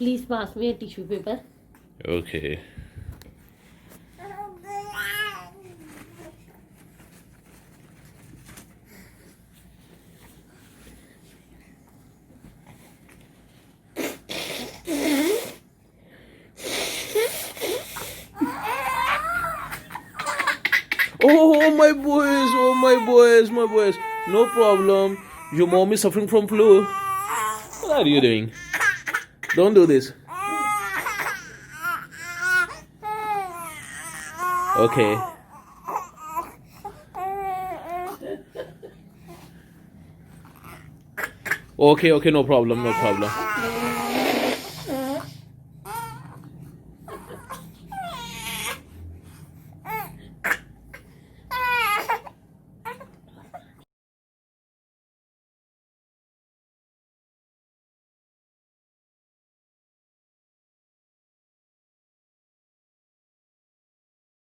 Please pass me a tissue paper. Okay. Oh, my boys, oh, my boys. No problem. Your mom is suffering from flu. What are you doing? Don't do this. Okay. Okay, no problem, no problem.